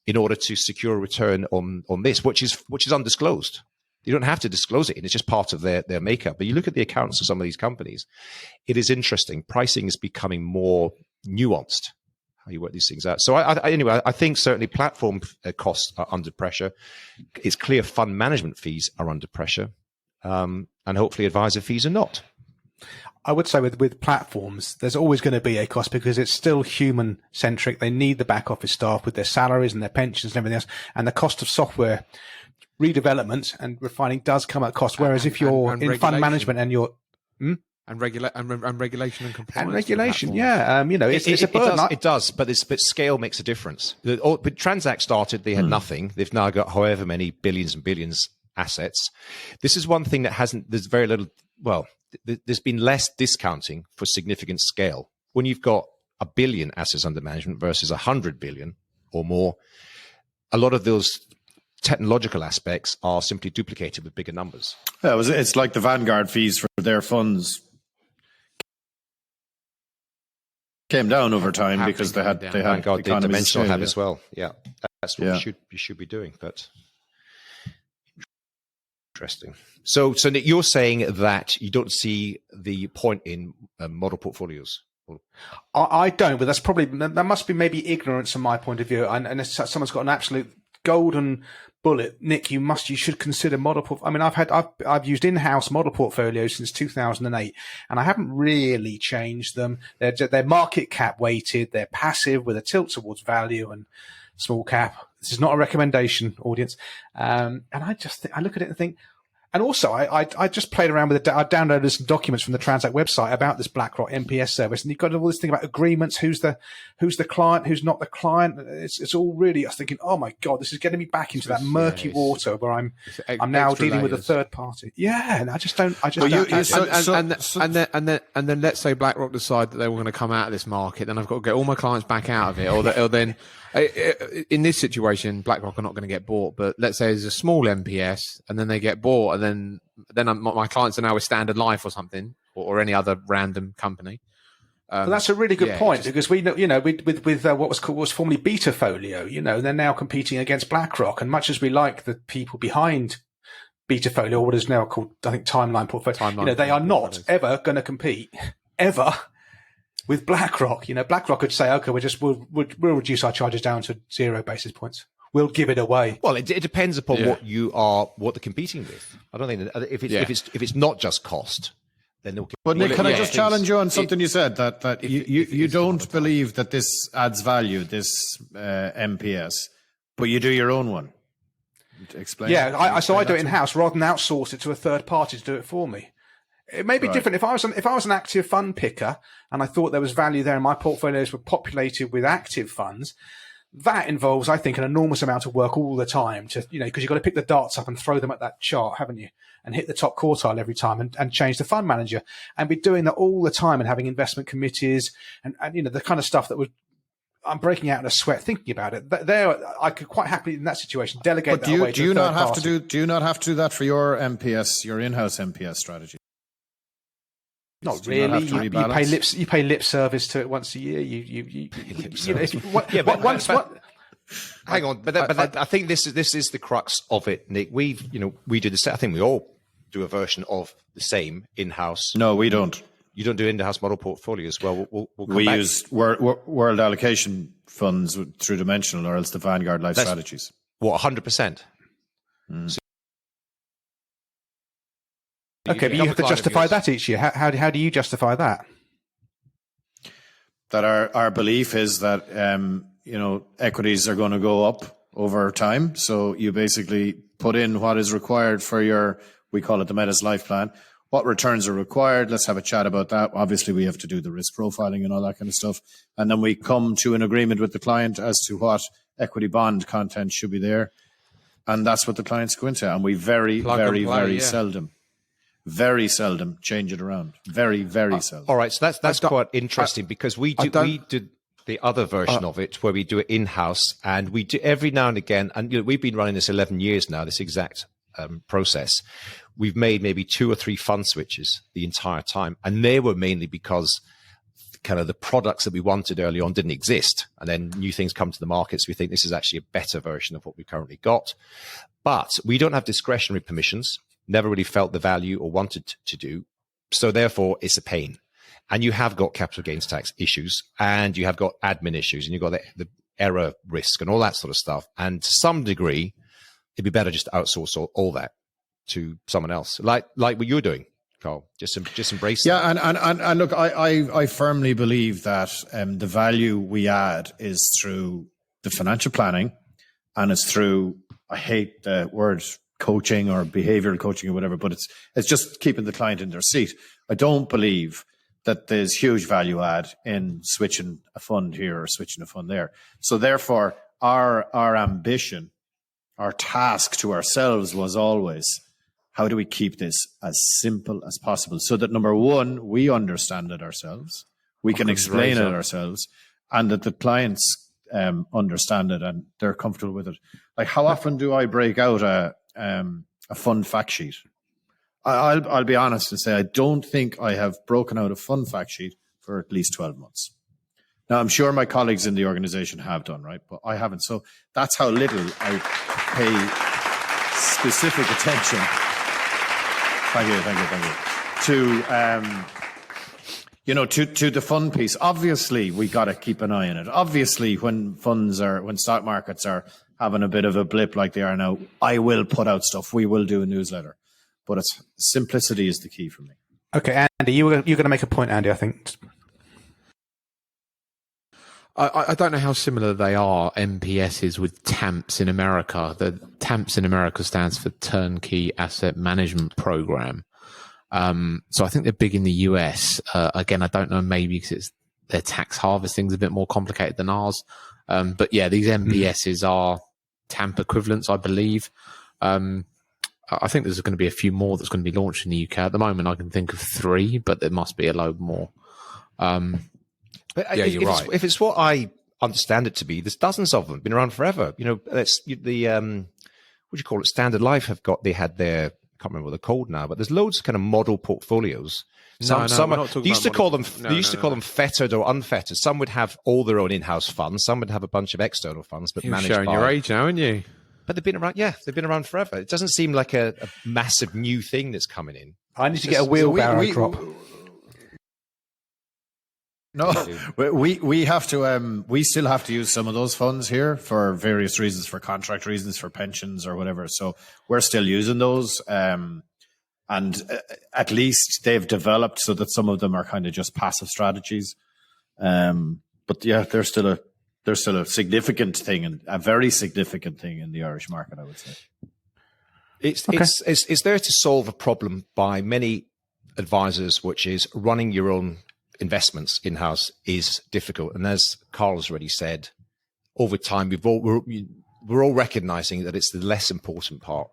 in order to secure a return on this, which is undisclosed? You don't have to disclose it. It's just part of their makeup. But you look at the accounts of some of these companies, it is interesting. Pricing is becoming more nuanced. how you work these things out. So anyway, I think certainly platform costs are under pressure. It's clear fund management fees are under pressure, and hopefully advisor fees are not. I would say with platforms, there's always going to be a cost because it's still human centric. They need the back office staff with their salaries and their pensions and everything else. And the cost of software redevelopment and refining does come at cost. Whereas if you're in fund management and you're, and regulation and compliance. And regulation, yeah. It's a burden. It does, but scale makes a difference. But Transact started, they had nothing. They've now got however many billions and billions assets. This is one thing that there's very little, there's been less discounting for significant scale. When you've got 1 billion assets under management versus 100 billion or more, a lot of those technological aspects are simply duplicated with bigger numbers. Yeah, it's like the Vanguard fees for their funds came down over time because they had Vanguard, the dimensional have as well. Yeah, that's what you should be doing. But interesting. So Nick, you're saying that you don't see the point in model portfolios. I don't, but that must be maybe ignorance from my point of view. And if someone's got an absolute golden bullet, Nick, you should consider model. I mean, I've used in-house model portfolios since 2008, and I haven't really changed them. They're market cap weighted, they're passive with a tilt towards value and small cap. This is not a recommendation, audience. And I look at it and think. And also, I just played around with I downloaded some documents from the Transact website about this Blackrock MPS service, and you've got all this thing about agreements, who's the client, who's not the client. It's all really. I was thinking, oh my god, this is getting me back into that murky water where I'm now dealing with a third party. Yeah, and I just don't. And then let's say Blackrock decide that they were going to come out of this market, then I've got to get all my clients back out of it, or then. In this situation, BlackRock are not going to get bought, but let's say there's a small MPS and then they get bought, and then my clients are now with Standard Life or something, or any other random company. Well, that's a really good point, because we know, with what was formerly Betafolio, they're now competing against BlackRock, and much as we like the people behind Betafolio, or what is now called, I think, Timeline Portfolio, they are not ever going to compete ever with BlackRock. BlackRock could say, okay, we'll reduce our charges down to 0 basis points. We'll give it away. Well, it depends upon what they're competing with. I don't think if it's not just cost, then they'll. But Nick, can I just challenge you on something you said that you don't believe that this adds value, this MPS, but you do your own one. Explain. Yeah, I do it in house rather than outsource it to a third party to do it for me. It may be different if I was an active fund picker and I thought there was value there and my portfolios were populated with active funds. That involves, I think, an enormous amount of work all the time because you've got to pick the darts up and throw them at that chart, haven't you? And hit the top quartile every time and change the fund manager and be doing that all the time and having investment committees and the kind of stuff that I'm breaking out in a sweat thinking about it. There, I could quite happily in that situation delegate that away to a third party. Do you not have to do that for your MPS, your in-house MPS strategy? Not really. You pay lip service to it once a year. Hang on, but I think this is the crux of it, Nick. We do the same. I think we all do a version of the same in-house. No, we don't. You don't do in-house model portfolios. Well, we'll come we back. Use world allocation funds through Dimensional, or else the Vanguard Life strategies. What, 100%? Okay, but you have to justify that each year. How do you justify that? That our belief is that equities are going to go up over time. So you basically put in what is required for we call it the Metas Life Plan. What returns are required? Let's have a chat about that. Obviously, we have to do the risk profiling and all that kind of stuff. And then we come to an agreement with the client as to what equity bond content should be there. And that's what the clients go into. And we very seldom change it around. Very, very seldom. All right, so that's quite interesting because we did the other version of it where we do it in-house, and we do every now and again, and we've been running this 11 years now, this exact process. We've made maybe 2 or 3 fund switches the entire time, and they were mainly because kind of the products that we wanted early on didn't exist, and then new things come to the market, so we think this is actually a better version of what we currently got. But we don't have discretionary permissions. Never really felt the value or wanted to do. So therefore, it's a pain. and you have got capital gains tax issues, and you have got admin issues, and you've got the error risk and all that sort of stuff. And to some degree, it'd be better just to outsource all that to someone else, like what you're doing, Carl. Just embrace. Yeah, and look, I firmly believe that the value we add is through the financial planning, and it's through, I hate the word coaching or behavioral coaching or whatever, but it's just keeping the client in their seat. I don't believe that there's huge value add in switching a fund here or switching a fund there. So therefore, our ambition, our task to ourselves was always, how do we keep this as simple as possible so that, number one, we understand it ourselves, we can explain it ourselves, and that the clients understand it and they're comfortable with it. Like, how often do I break out a fund fact sheet? I'll be honest and say I don't think I have broken out a fund fact sheet for at least 12 months. Now, I'm sure my colleagues in the organization have done, right? But I haven't. So that's how little I pay specific attention. Thank you. To the fund piece. Obviously, we got to keep an eye on it. Obviously, when stock markets are having a bit of a blip like they are now, I will put out stuff. We will do a newsletter. But simplicity is the key for me. Okay, Andy, you're going to make a point, Andy, I think. I don't know how similar they are, MPSs, with TAMPs in America. The TAMPs in America stands for Turnkey Asset Management Program. So I think they're big in the US. Again, I don't know, maybe because their tax harvesting's a bit more complicated than ours. But yeah, these MPSs are TAMP equivalents, I believe. I think there's going to be a few more that's going to be launched in the UK. At the moment, I can think of 3, but there must be a load more. But you're right. If it's what I understand it to be, there's dozens of them, been around forever. That's the what do you call it? Standard Life they had their, I can't remember what they're called now, but there's loads of kind of model portfolios. They used to call them fettered or unfettered. Some would have all their own in-house funds. Some would have a bunch of external funds, but managed by. You're showing your age now, aren't you? But they've been around. Yeah, they've been around forever. It doesn't seem like a massive new thing that's coming in. I need to get a wheelbarrow drop. No, we have to. We still have to use some of those funds here for various reasons, for contract reasons, for pensions or whatever. So we're still using those, and at least they've developed so that some of them are kind of just passive strategies. But yeah, they're still a significant thing, and a very significant thing in the Irish market, I would say. It's there to solve a problem by many advisors, which is running your own investments in-house is difficult. And as Carl has already said, over time, we're all recognizing that it's the less important part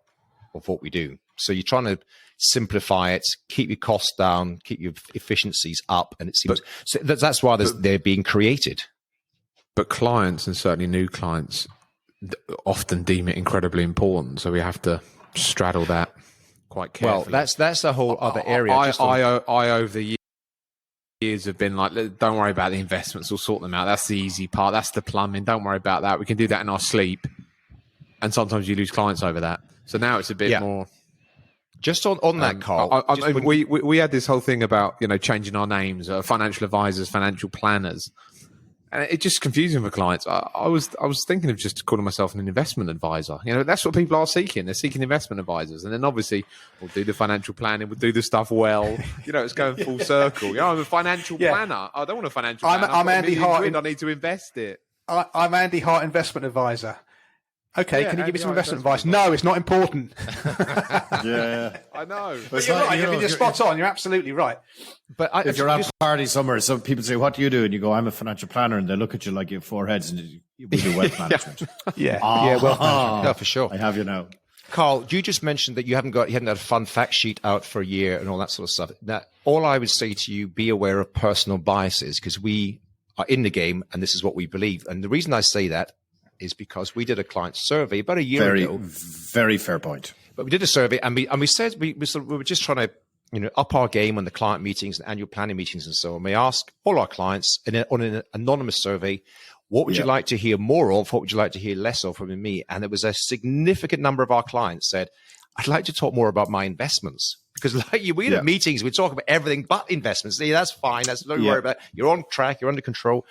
of what we do. So you're trying to simplify it, keep your costs down, keep your efficiencies up. And it seems that's why they're being created. But clients, and certainly new clients, often deem it incredibly important. So we have to straddle that quite carefully. Well, that's a whole other area. I over the years have been like, don't worry about the investments, we'll sort them out. That's the easy part. That's the plumbing. Don't worry about that. We can do that in our sleep. And sometimes you lose clients over that. So now it's a bit more. Just on that, Carl. We had this whole thing about changing our names, financial advisors, financial planners. And it just confusing for clients. I was thinking of just calling myself an investment advisor. That's what people are seeking. They're seeking investment advisors. And then obviously we'll do the financial planning, we'll do the stuff well. It's going full circle. I'm a financial planner. I don't want a financial planner. I'm Andy Hart. I need to invest it. I'm Andy Hart, investment advisor. Okay, can you give me some investment advice? No, it's not important. Yeah, I know. But you're right. You're spot on. You're absolutely right. But if you're at a party somewhere, some people say, "What do you do?" and you go, "I'm a financial planner," and they look at you like you have 4 heads, and you do wealth management. Wealth management. No, for sure. I have you now. Carl, you just mentioned that you hadn't had a fun fact sheet out for a year and all that sort of stuff. Now, all I would say to you, be aware of personal biases, because we are in the game, and this is what we believe. And the reason I say that is because we did a client survey about a year ago. Very fair point. But we did a survey, and we said we were just trying to up our game on the client meetings and annual planning meetings and so on. We asked all our clients on an anonymous survey, what would you like to hear more of? What would you like to hear less of from me? And there was a significant number of our clients said, I'd like to talk more about my investments. Because like we had meetings, we talk about everything but investments. See, that's fine. That's don't worry about. You're on track. You're under control.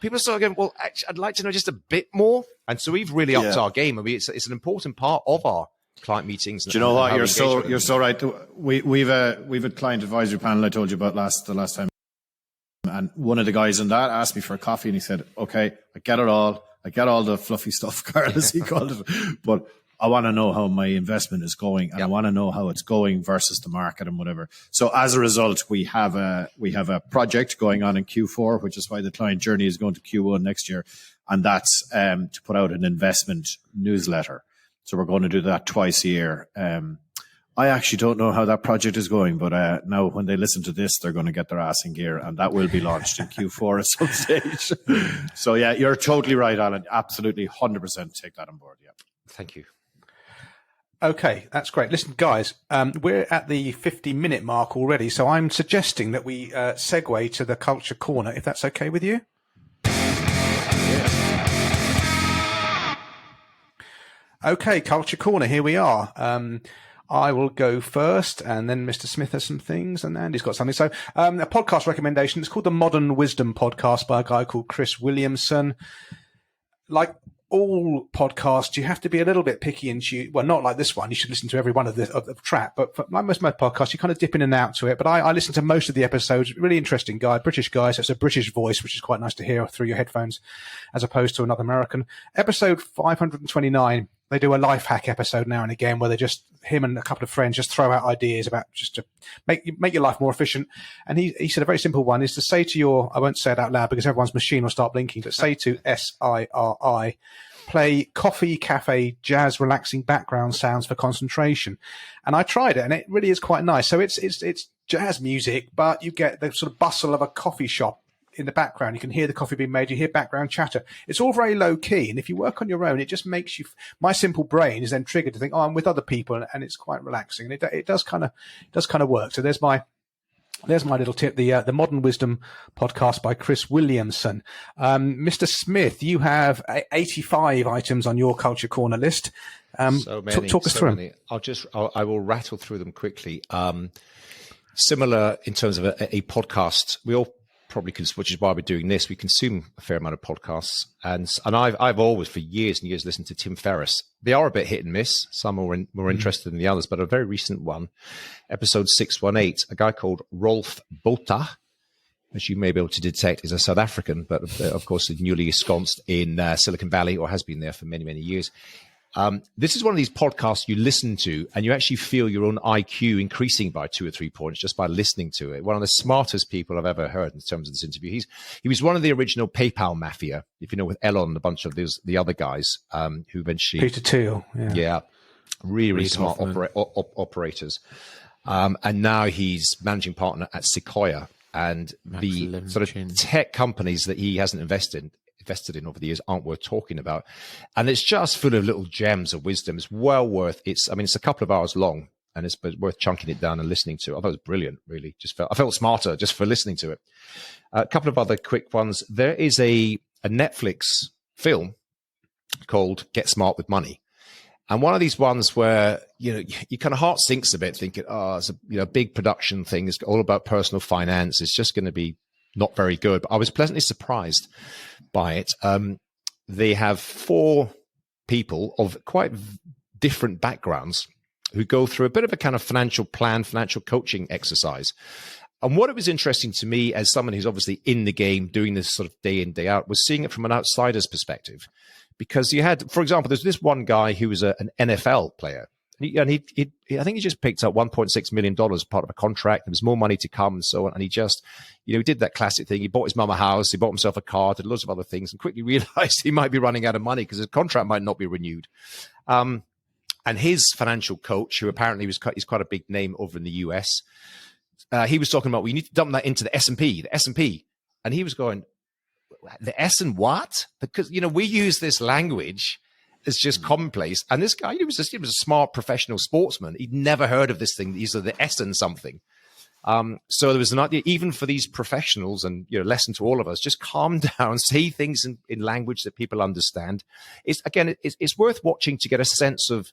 People start going, well, actually, I'd like to know just a bit more. And so we've really upped our game. I mean, it's an important part of our client meetings. Do you know what? You're so right. We've a client advisory panel I told you about the last time. And one of the guys in that asked me for a coffee and he said, okay, I get it all. I get all the fluffy stuff, Carl, as he called it. But I want to know how my investment is going and I want to know how it's going versus the market and whatever. So as a result, we have a project going on in Q4, which is why the client journey is going to Q1 next year. And that's to put out an investment newsletter. So we're going to do that twice a year. I actually don't know how that project is going, but now when they listen to this, they're going to get their ass in gear and that will be launched in Q4 at some stage. So yeah, you're totally right, Alan. Absolutely 100% take that on board. Yeah. Thank you. Okay, that's great. Listen, guys, we're at the 50-minute mark already, so I'm suggesting that we segue to the Culture Corner, if that's okay with you. Okay, Culture Corner, here we are. I will go first, and then Mr. Smith has some things, and Andy's got something. So a podcast recommendation. It's called the Modern Wisdom Podcast by a guy called Chris Williamson. Like all podcasts, you have to be a little bit picky and choose. Well, not like this one. You should listen to every one of the Trap. But for most of my podcasts, you kind of dip in and out to it. But I listen to most of the episodes. Really interesting guy, British guy. So it's a British voice, which is quite nice to hear through your headphones, as opposed to another American. Episode 529. They do a life hack episode now and again where they just, him and a couple of friends just throw out ideas about just to make your life more efficient. And he said a very simple one is to say to your, I won't say it out loud because everyone's machine will start blinking, but say to SIRI, play coffee, cafe, jazz, relaxing background sounds for concentration. And I tried it and it really is quite nice. So it's jazz music, but you get the sort of bustle of a coffee shop in the background. You can hear the coffee being made. You hear background chatter. It's all very low key. And if you work on your own, it just makes you, my simple brain is then triggered to think, oh, I'm with other people. And it's quite relaxing. And it does kind of work. So there's my little tip, the Modern Wisdom podcast by Chris Williamson. Mr. Smith, you have 85 items on your Culture Corner list. So many, talk us through them. I will rattle through them quickly. Similar in terms of a podcast, we all probably, which is why we're doing this, we consume a fair amount of podcasts, and I've always for years and years listened to Tim Ferriss. They are a bit hit and miss. Some are more interested than the others, but a very recent one, episode 618, a guy called Rolf Botha, as you may be able to detect, is a South African, but of course newly ensconced in Silicon Valley, or has been there for many, many years. This is one of these podcasts you listen to and you actually feel your own IQ increasing by 2 or 3 points just by listening to it. One of the smartest people I've ever heard in terms of this interview. He was one of the original PayPal mafia, if you know, with Elon and a bunch of the other guys who eventually... Peter Thiel. Yeah. Really smart operators. And now he's managing partner at Sequoia. And the sort of tech companies that he hasn't invested in over the years aren't worth talking about. And it's just full of little gems of wisdom. It's well worth it's a couple of hours long and it's worth chunking it down and listening to. I thought it was brilliant, really. I felt smarter just for listening to it. A couple of other quick ones. There is a Netflix film called Get Smart with Money. And one of these ones where, you kind of heart sinks a bit thinking, it's a big production thing. It's all about personal finance. It's just going to be not very good. But I was pleasantly surprised by it. They have 4 people of quite different backgrounds who go through a bit of a kind of financial coaching exercise. And what it was interesting to me as someone who's obviously in the game, doing this sort of day in, day out, was seeing it from an outsider's perspective. Because you had, for example, there's this one guy who was an NFL player. I think he just picked up $1.6 million part of a contract. There was more money to come and so on. And he just, he did that classic thing. He bought his mum a house. He bought himself a car, did loads of other things, and quickly realized he might be running out of money because his contract might not be renewed. And his financial coach, who apparently he's quite a big name over in the US, he was talking about, well, you need to dump that into the S&P. And he was going, the S and what? Because, we use this language. It's just commonplace. And this guy, he was a smart professional sportsman. He'd never heard of this thing. These are the S and something. So there was an idea, even for these professionals, and lesson to all of us, just calm down, say things in language that people understand. It's worth watching to get a sense of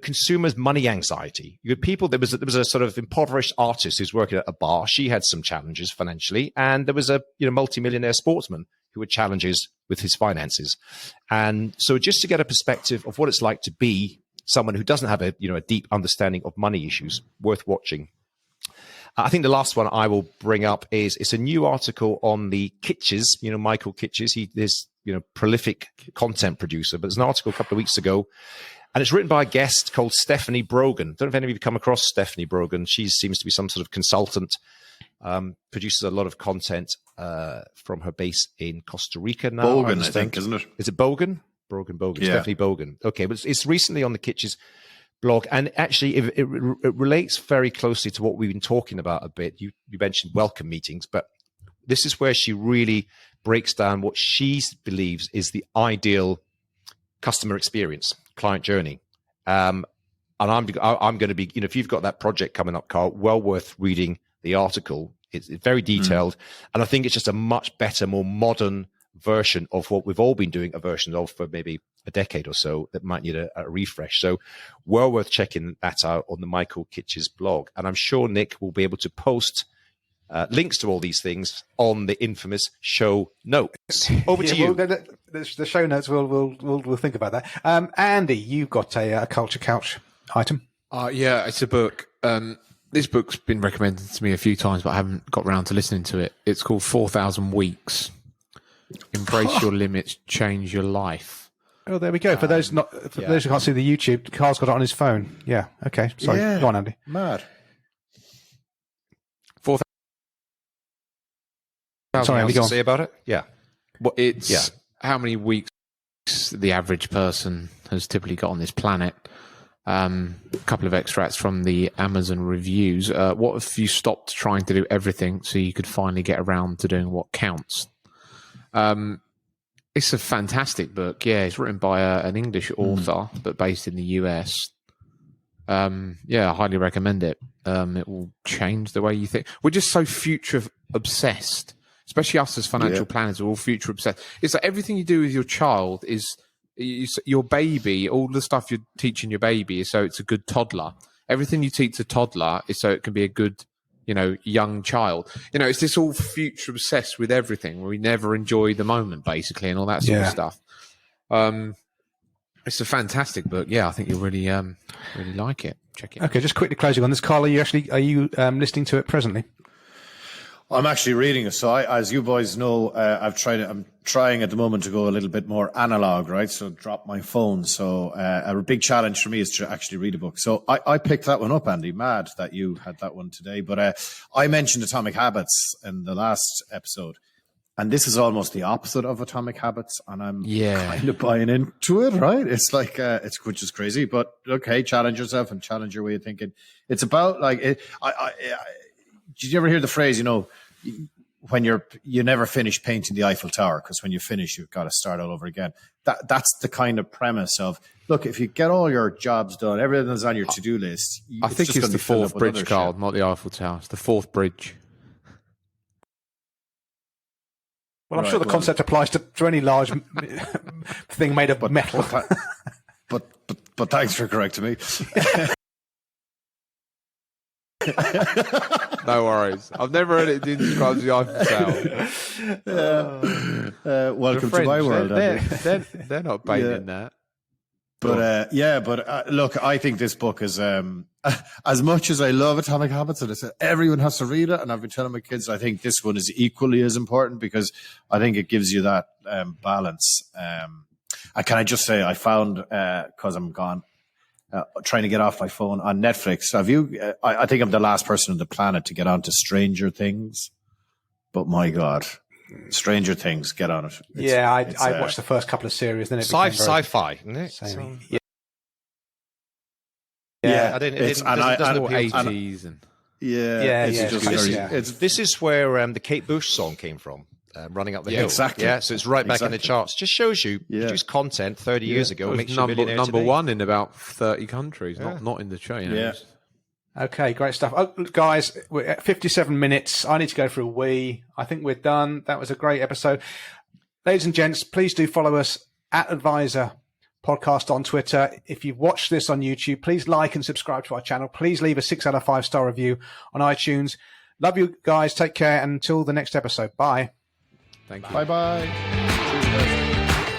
consumers' money anxiety. You had people. There was a sort of impoverished artist who's working at a bar. She had some challenges financially, and there was a multimillionaire sportsman who had challenges with his finances. And so, just to get a perspective of what it's like to be someone who doesn't have a deep understanding of money issues, worth watching. I think the last one I will bring up is it's a new article on the Kitches. Michael Kitches. He is prolific content producer, but there's an article a couple of weeks ago. And it's written by a guest called Stephanie Brogan. Don't know if any of you have come across Stephanie Brogan. She seems to be some sort of consultant, produces a lot of content from her base in Costa Rica now. Bogan, I think, isn't it? Is it Bogan? Bogan. Yeah. Stephanie Bogan. Okay, but it's recently on the Kitches blog. And actually, it relates very closely to what we've been talking about a bit. You mentioned welcome meetings, but this is where she really breaks down what she believes is the ideal customer experience, client journey. And I'm going to be, if you've got that project coming up, Carl, well worth reading the article. It's very detailed. And I think it's just a much better, more modern version of what we've all been doing a version of for maybe a decade or so that might need a refresh. So well worth checking that out on the Michael Kitches blog. And I'm sure Nick will be able to post links to all these things on the infamous show notes. Over to you. Well, the show notes, we'll think about that. Andy, you've got a Culture Couch item. Yeah, it's a book. This book's been recommended to me a few times, but I haven't got round to listening to it. It's called 4,000 Weeks. Embrace your limits, change your life. Oh, there we go. For those those who can't see the YouTube, Carl's got it on his phone. Yeah. Okay. Sorry. Yeah. Go on, Andy. Mad. 4,000. Sorry, Andy, go on. Say about it? Yeah. It's how many weeks the average person has typically got on this planet. A couple of extracts from the Amazon reviews. What if you stopped trying to do everything so you could finally get around to doing what counts? It's a fantastic book. Yeah, it's written by an English author, but based in the US. I highly recommend it. It will change the way you think. We're just so future obsessed, especially us as financial planners. We're all future obsessed. It's like everything you do with your child is your baby. All the stuff you're teaching your baby is so it's a good toddler. Everything you teach a toddler is so it can be a good, young child. It's this all future obsessed with everything where we never enjoy the moment, basically, and all that sort of stuff. It's a fantastic book. Yeah, I think you'll really like it. Check it out. Okay, just quickly closing on this, Carl. Are you listening to it presently? I'm actually reading it. So as you boys know, I'm trying at the moment to go a little bit more analog, right? So drop my phone. So a big challenge for me is to actually read a book. So I picked that one up, Andy. Mad that you had that one today. But I mentioned Atomic Habits in the last episode. And this is almost the opposite of Atomic Habits. And I'm kind of buying into it, right? It's like, which is crazy, but okay, challenge yourself and challenge your way of thinking. It's about did you ever hear the phrase, when you never finish painting the Eiffel Tower, because when you finish, you've got to start all over again. That's the kind of premise of, look, if you get all your jobs done, everything that's on your to-do list. I think it's the fourth bridge, Carl, not the Eiffel Tower. It's the fourth bridge. Well, I'm sure the concept applies to any large thing made of metal. But thanks for correcting me. No worries. I've never heard it described as the Eiffel Tower. Welcome to my world. They're not baiting that. But look, I think this book is as much as I love Atomic Habits, and I said everyone has to read it, and I've been telling my kids, I think this one is equally as important because I think it gives you that balance. And can I just say, I found because I'm gone trying to get off my phone on Netflix. Have you? I think I'm the last person on the planet to get onto Stranger Things, but my God. Stranger Things, get on it. I watched the first couple of series, then it became sci-fi, isn't it? Yeah. It's more 80s and this is where the Kate Bush song came from. Running up the hill. Exactly. Yeah, so it's right back in the charts. Just shows you produced content 30 years ago. It was number one in about 30 countries, not in the chain. Yeah. Okay, great stuff. Oh, guys, we're at 57 minutes. I need to go for a wee. I think we're done. That was a great episode. Ladies and gents, please do follow us at Advisor Podcast on Twitter. If you've watched this on YouTube, please like and subscribe to our channel. Please leave a 6 out of 5 star review on iTunes. Love you guys. Take care. And until the next episode. Bye. Thank you. Bye-bye. Cheers, guys.